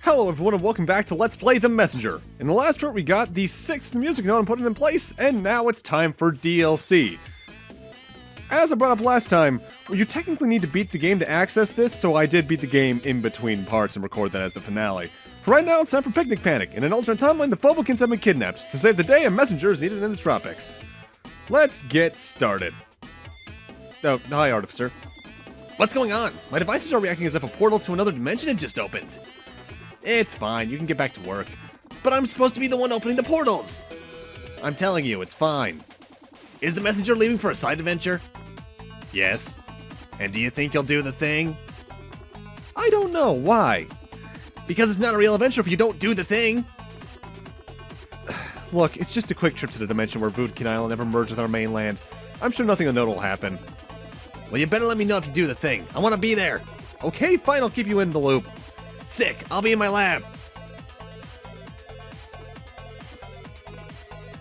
Hello everyone and welcome back to Let's Play The Messenger. In the last part we got the 6th music note and put it in place, and now it's time for DLC. As I brought up last time, you technically need to beat the game to access this, so I did beat the game in between parts and record that as the finale. For right now, it's time for Picnic Panic. In an alternate timeline, the Phobekins have been kidnapped. To save the day, a messenger is needed in the tropics. Let's get started. Oh, hi Artificer. What's going on? My devices are reacting as if a portal to another dimension had just opened. It's fine, you can get back to work. But I'm supposed to be the one opening the portals! I'm telling you, it's fine. Is the messenger leaving for a side adventure? Yes. And do you think he'll do the thing? I don't know, why? Because it's not a real adventure if you don't do the thing! Look, it's just a quick trip to the dimension where Vookdin Island never merged with our mainland. I'm sure nothing unknown will happen. Well, you better let me know if you do the thing. I want to be there. Okay, fine, I'll keep you in the loop. Sick, I'll be in my lab.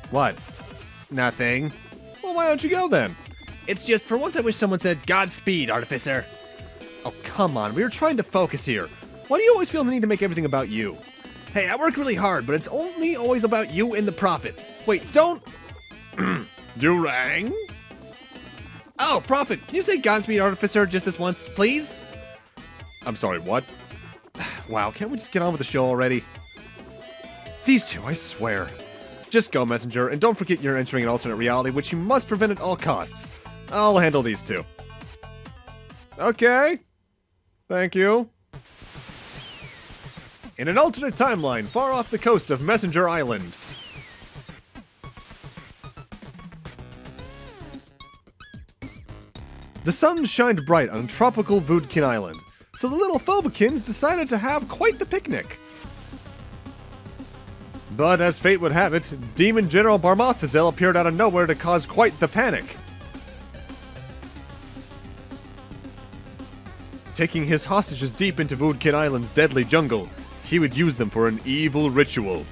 What? Nothing. Well, why don't you go then? It's just, for once I wish someone said, Godspeed, Artificer. Oh, come on, we were trying to focus here. Why do you always feel the need to make everything about you? Hey, I work really hard, but it's only always about you and the Prophet. Wait, don't... You rang? Oh, Prophet, can you say Godspeed, Artificer, just this once, please? I'm sorry, what? Wow, can't we just get on with the show already? These two, I swear. Just go, Messenger, and don't forget you're entering an alternate reality, which you must prevent at all costs. I'll handle these two. Okay. Thank you. In an alternate timeline, far off the coast of Messenger Island. The sun shined bright on tropical Vookdin Island, so the little Phobekins decided to have quite the picnic. But as fate would have it, Demon General Barma'Thazel appeared out of nowhere to cause quite the panic. Taking his hostages deep into Vookdin Island's deadly jungle, he would use them for an evil ritual.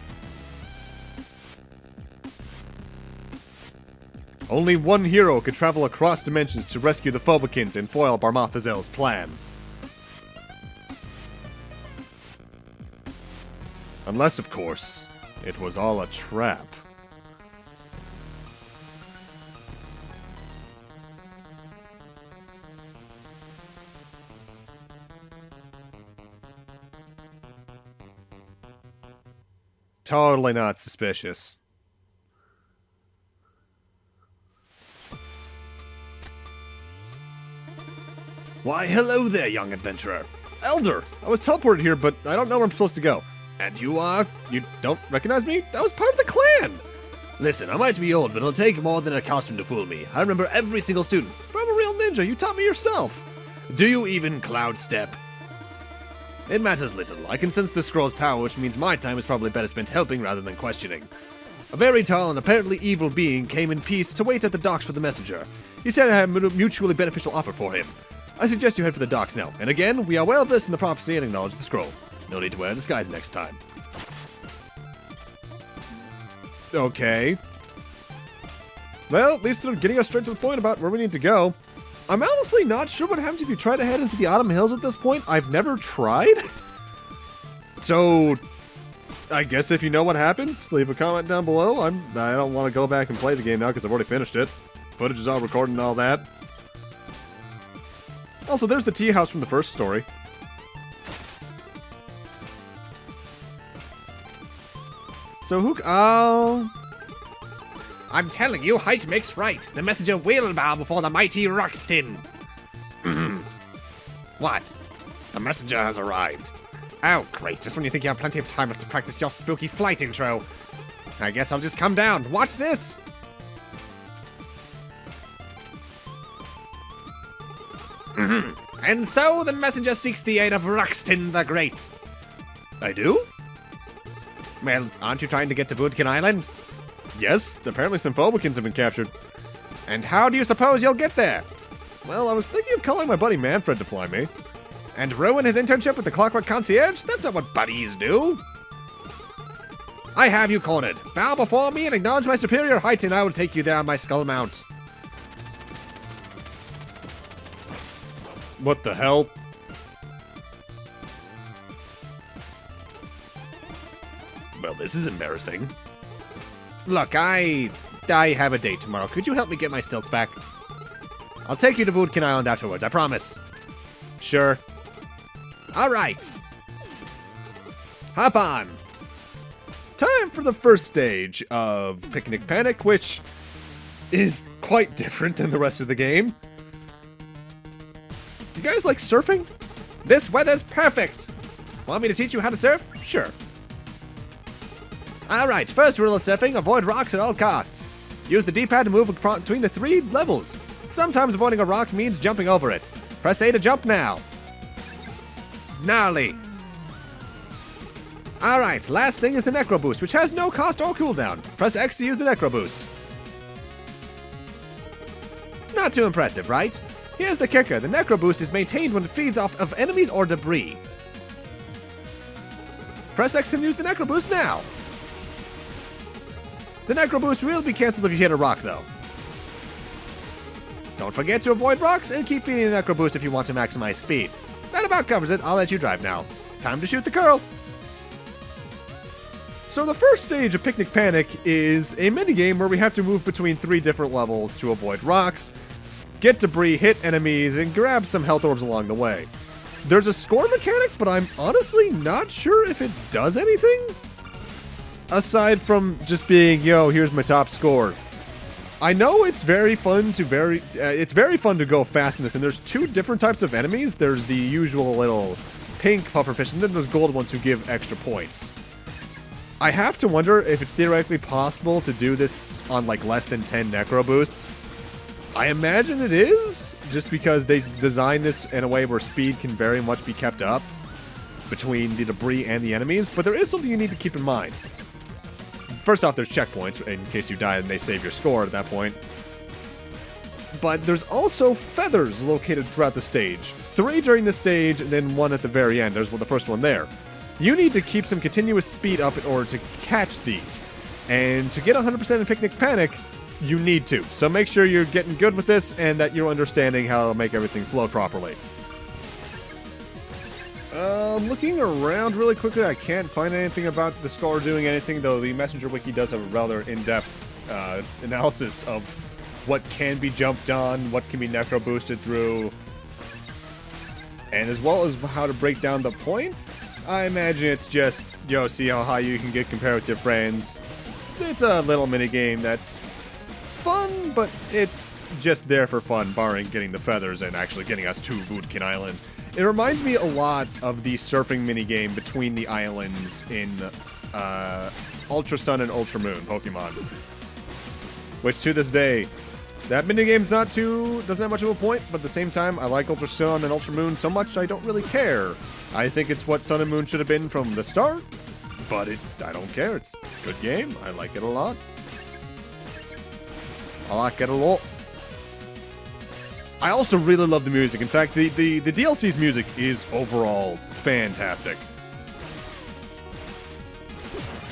Only one hero could travel across dimensions to rescue the Phobekins and foil Barma'Thazel's plan. Unless, of course, it was all a trap. Totally not suspicious. Why, hello there, young adventurer. Elder, I was teleported here, but I don't know where I'm supposed to go. And you don't recognize me? I was part of the clan! Listen, I might be old, but it'll take more than a costume to fool me. I remember every single student. But I'm a real ninja, you taught me yourself. Do you even cloud step? It matters little. I can sense the scroll's power, which means my time is probably better spent helping rather than questioning. A very tall and apparently evil being came in peace to wait at the docks for the messenger. He said I had a mutually beneficial offer for him. I suggest you head for the docks now. And again, we are well versed in the prophecy and acknowledge the scroll. No need to wear a disguise next time. Okay. Well, at least they're getting us straight to the point about where we need to go. I'm honestly not sure what happens if you try to head into the Autumn Hills at this point. I've never tried. So, I guess if you know what happens, leave a comment down below. I don't want to go back and play the game now because I've already finished it. Footage is all recorded and all that. Also, there's the tea house from the first story. So oh... I'm telling you, height makes right. The messenger will bow before the mighty Vookdin. What? The messenger has arrived. Oh, great. Just when you think you have plenty of time left to practice your spooky flight intro. I guess I'll just come down. Watch this! And so the messenger seeks the aid of Vookdin the Great. I do? Well, aren't you trying to get to Vookdin Island? Yes, apparently some Phobekins have been captured. And how do you suppose you'll get there? Well, I was thinking of calling my buddy Manfred to fly me. And ruin his internship with the Clockwork Concierge? That's not what buddies do. I have you cornered. Bow before me and acknowledge my superior height, and I will take you there on my skull mount. What the hell? Well, this is embarrassing. Look, I have a date tomorrow. Could you help me get my stilts back? I'll take you to Vookdin Island afterwards, I promise. Sure. Alright. Hop on. Time for the first stage of Picnic Panic, which is quite different than the rest of the game. You guys like surfing? This weather's perfect! Want me to teach you how to surf? Sure. Alright, first rule of surfing, avoid rocks at all costs. Use the D-pad to move between the 3 levels. Sometimes avoiding a rock means jumping over it. Press A to jump now. Gnarly. Alright, last thing is the Necro Boost, which has no cost or cooldown. Press X to use the Necro Boost. Not too impressive, right? Here's the kicker, the Necro Boost is maintained when it feeds off of enemies or debris. Press X and use the Necro Boost now. The Necro Boost will be cancelled if you hit a rock, though. Don't forget to avoid rocks and keep feeding the Necro Boost if you want to maximize speed. That about covers it. I'll let you drive now. Time to shoot the curl. So the first stage of Picnic Panic is a minigame where we have to move between 3 different levels to avoid rocks, get debris, hit enemies, and grab some health orbs along the way. There's a score mechanic, but I'm honestly not sure if it does anything. Aside from just being, yo, here's my top score. I know it's very fun to go fast in this, and there's 2 different types of enemies. There's the usual little pink pufferfish, and then there's gold ones who give extra points. I have to wonder if it's theoretically possible to do this on like less than 10 Necro Boosts. I imagine it is, just because they designed this in a way where speed can very much be kept up between the debris and the enemies, but there is something you need to keep in mind. First off, there's checkpoints in case you die and they save your score at that point. But there's also feathers located throughout the stage. 3 during the stage, and then 1 at the very end. There's the first one there. You need to keep some continuous speed up in order to catch these. And to get 100% in Picnic Panic, you need to. So make sure you're getting good with this and that you're understanding how to make everything flow properly. Looking around really quickly, I can't find anything about the score doing anything, though the Messenger Wiki does have a rather in-depth analysis of what can be jumped on, what can be Necro boosted through, and as well as how to break down the points. I imagine it's just, yo, see how high you can get compared with your friends. It's a little minigame that's fun, but it's just there for fun, barring getting the feathers and actually getting us to Vookdin Island. It reminds me a lot of the surfing minigame between the islands in Ultra Sun and Ultra Moon Pokemon. Which, to this day, that minigame's doesn't have much of a point, but at the same time, I like Ultra Sun and Ultra Moon so much I don't really care. I think it's what Sun and Moon should have been from the start, but I don't care. It's a good game. I like it a lot. I like it a lot. I also really love the music. In fact, the DLC's music is overall fantastic.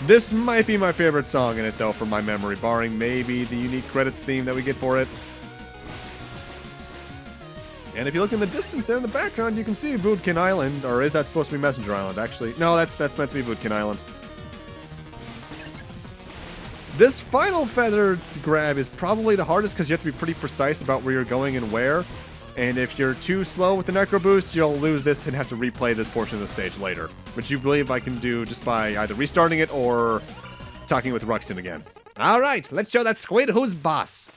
This might be my favorite song in it, though, from my memory, barring maybe the unique credits theme that we get for it. And if you look in the distance there in the background, you can see Vookdin Island, or is that supposed to be Messenger Island, actually? No, that's meant to be Vookdin Island. This final feather grab is probably the hardest because you have to be pretty precise about where you're going and where. And if you're too slow with the Necro Boost, you'll lose this and have to replay this portion of the stage later. Which you believe I can do just by either restarting it or talking with Ruxton again. Alright, let's show that squid who's boss.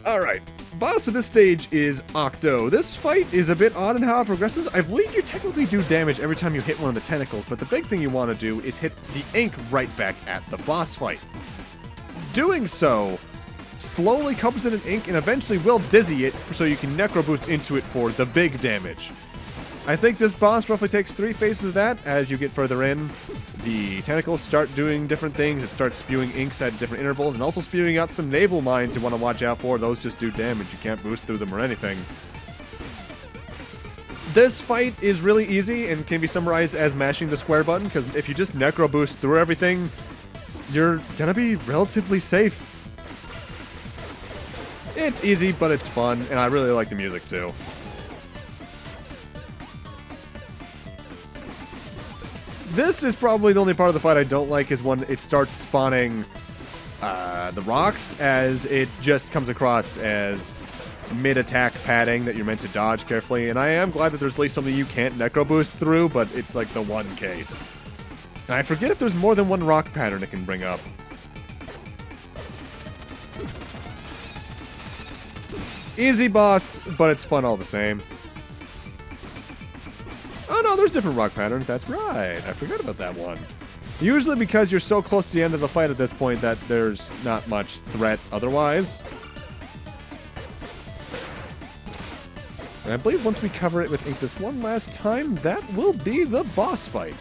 Alright, boss of this stage is Octo. This fight is a bit odd in how it progresses. I believe you technically do damage every time you hit one of the tentacles, but the big thing you want to do is hit the ink right back at the boss fight. Doing so slowly covers it in ink and eventually will dizzy it so you can Necro Boost into it for the big damage. I think this boss roughly takes 3 phases of that. As you get further in, the tentacles start doing different things. It starts spewing inks at different intervals and also spewing out some naval mines you want to watch out for. Those just do damage. You can't boost through them or anything. This fight is really easy and can be summarized as mashing the square button, because if you just Necro Boost through everything, you're gonna be relatively safe. It's easy, but it's fun, and I really like the music too. This is probably the only part of the fight I don't like, is when it starts spawning the rocks, as it just comes across as mid-attack padding that you're meant to dodge carefully. And I am glad that there's at least something you can't necro boost through, but it's like the one case. And I forget if there's more than one rock pattern it can bring up. Easy boss, but it's fun all the same. Oh no, there's different rock patterns, that's right. I forgot about that one. Usually because you're so close to the end of the fight at this point that there's not much threat otherwise. And I believe once we cover it with ink this one last time, that will be the boss fight.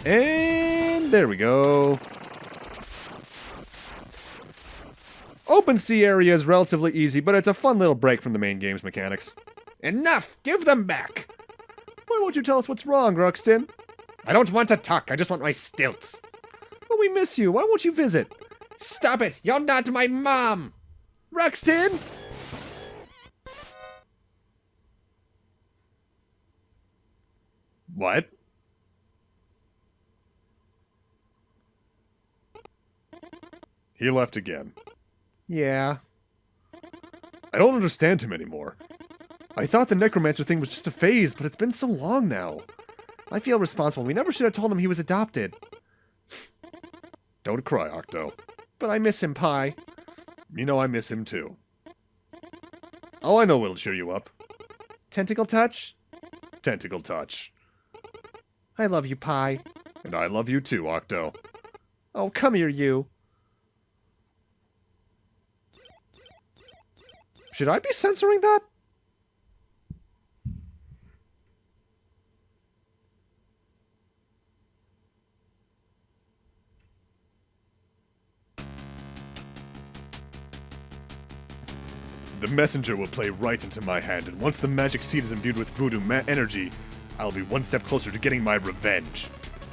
And there we go. Open sea area is relatively easy, but it's a fun little break from the main game's mechanics. Enough! Give them back! Why won't you tell us what's wrong, Ruxton? I don't want to talk, I just want my stilts. But we miss you, why won't you visit? Stop it! You're not my mom! Ruxton! What? He left again. Yeah. I don't understand him anymore. I thought the necromancer thing was just a phase, but it's been so long now. I feel responsible. We never should have told him he was adopted. Don't cry, Octo. But I miss him, Pi. You know I miss him too. Oh, I know what'll cheer you up. Tentacle touch? Tentacle touch. I love you, Pi. And I love you too, Octo. Oh, come here, you. Should I be censoring that? The messenger will play right into my hand, and once the magic seed is imbued with voodoo energy, I'll be one step closer to getting my revenge.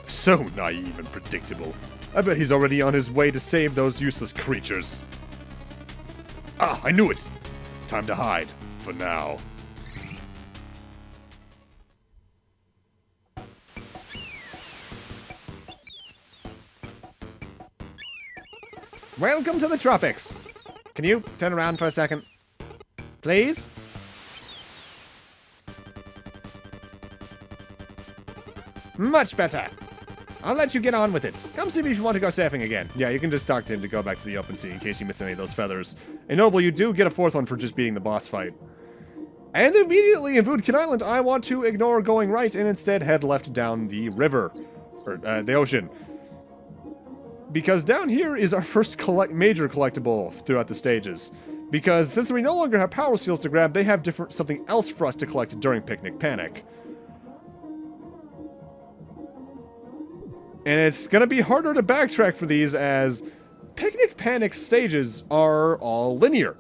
So naive and predictable. I bet he's already on his way to save those useless creatures. Ah, I knew it! Time to hide, for now. Welcome to the tropics! Can you turn around for a second? Please? Much better! I'll let you get on with it. Come see me if you want to go surfing again. Yeah, you can just talk to him to go back to the open sea in case you missed any of those feathers. And notable, you do get a fourth one for just beating the boss fight. And immediately in Vookdin Island, I want to ignore going right and instead head left down the river. Or, the ocean. Because down here is our first major collectible throughout the stages. Because since we no longer have power seals to grab, they have something else for us to collect during Picnic Panic. And it's going to be harder to backtrack for these, as Picnic Panic stages are all linear.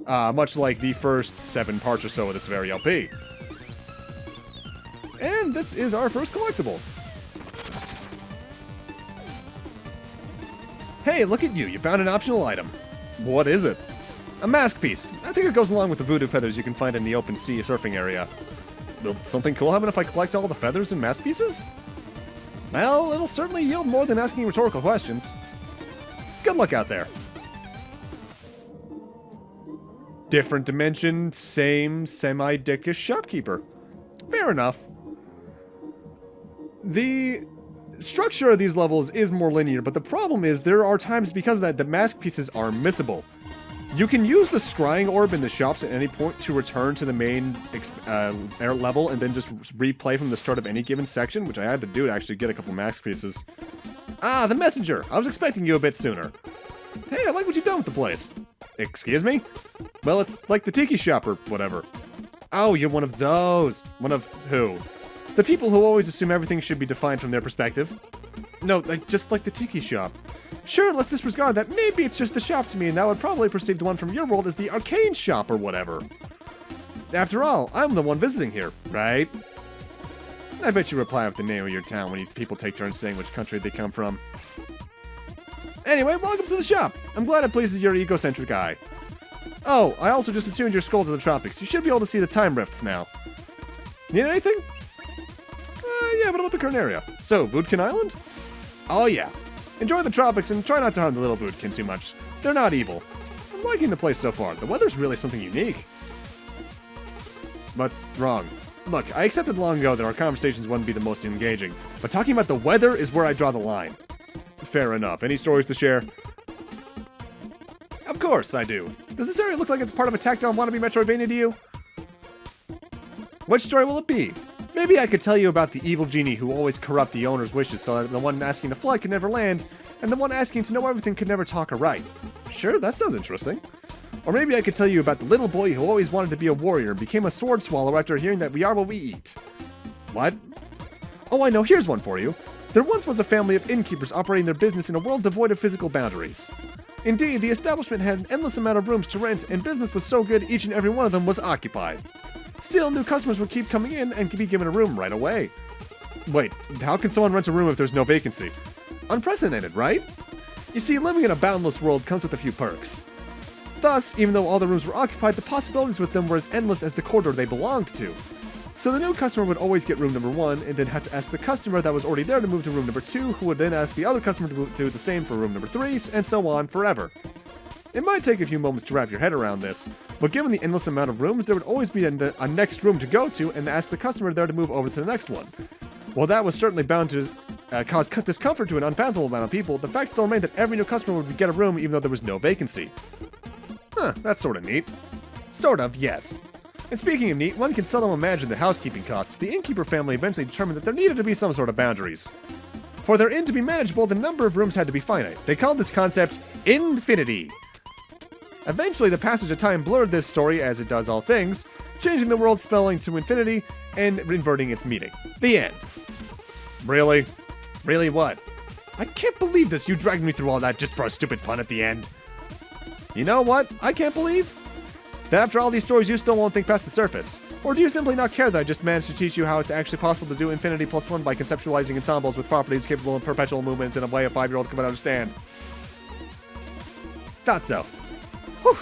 Much like the first 7 parts or so of this very LP. And this is our first collectible. Hey, look at you. You found an optional item. What is it? A mask piece. I think it goes along with the voodoo feathers you can find in the open sea surfing area. Will something cool happen if I collect all the feathers and mask pieces? Well, it'll certainly yield more than asking rhetorical questions. Good luck out there. Different dimension, same semi-dickish shopkeeper. Fair enough. The structure of these levels is more linear, but the problem is there are times because of that the mask pieces are missable. You can use the scrying orb in the shops at any point to return to the main air level and then just replay from the start of any given section, which I had to do to actually get a couple mask pieces. Ah, the messenger! I was expecting you a bit sooner. Hey, I like what you've done with the place. Excuse me? Well, it's like the tiki shop or whatever. Oh, you're one of those. One of who? The people who always assume everything should be defined from their perspective. No, just like the tiki shop. Sure, let's disregard that. Maybe it's just the shop to me, and I would probably perceive the one from your world as the arcane shop or whatever. After all, I'm the one visiting here, right? I bet you reply with the name of your town when people take turns saying which country they come from. Anyway, welcome to the shop. I'm glad it pleases your egocentric eye. Oh, I also just attuned your skull to the tropics. You should be able to see the time rifts now. Need anything? Yeah, but about the current area. So, Vookdin Island? Oh yeah. Enjoy the tropics and try not to harm the little Vookdin too much. They're not evil. I'm liking the place so far. The weather's really something unique. That's wrong. Look, I accepted long ago that our conversations wouldn't be the most engaging, but talking about the weather is where I draw the line. Fair enough. Any stories to share? Of course I do. Does this area look like it's part of a tacked on wannabe Metroidvania to you? Which story will it be? Maybe I could tell you about the evil genie who always corrupt the owner's wishes so that the one asking to fly could never land, and the one asking to know everything could never talk or write. Sure, that sounds interesting. Or maybe I could tell you about the little boy who always wanted to be a warrior and became a sword swallower after hearing that we are what we eat. What? Oh, I know, here's one for you. There once was a family of innkeepers operating their business in a world devoid of physical boundaries. Indeed, the establishment had an endless amount of rooms to rent, and business was so good each and every one of them was occupied. Still, new customers would keep coming in and could be given a room right away. Wait, how can someone rent a room if there's no vacancy? Unprecedented, right? You see, living in a boundless world comes with a few perks. Thus, even though all the rooms were occupied, the possibilities with them were as endless as the corridor they belonged to. So the new customer would always get room number 1, and then have to ask the customer that was already there to move to room number 2, who would then ask the other customer to do the same for room number 3, and so on forever. It might take a few moments to wrap your head around this, but given the endless amount of rooms, there would always be a next room to go to and ask the customer there to move over to the next one. While that was certainly bound to cause discomfort to an unfathomable amount of people, the fact still remained that every new customer would get a room even though there was no vacancy. Huh, that's sort of neat. Sort of, yes. And speaking of neat, one can seldom imagine the housekeeping costs. The innkeeper family eventually determined that there needed to be some sort of boundaries. For their inn to be manageable, the number of rooms had to be finite. They called this concept infinity. Eventually, the passage of time blurred this story, as it does all things, changing the world spelling to infinity and inverting its meaning. The end. Really? Really what? I can't believe this. You dragged me through all that just for a stupid pun at the end. You know what? I can't believe that after all these stories, you still won't think past the surface. Or do you simply not care that I just managed to teach you how it's actually possible to do infinity plus 1 by conceptualizing ensembles with properties capable of perpetual movement in a way a 5-year-old can understand? Thought so. Whew.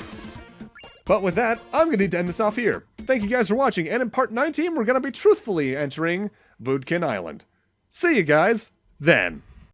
But with that, I'm going to need to end this off here. Thank you guys for watching, and in part 19, we're going to be truthfully entering Vookdin Island. See you guys then.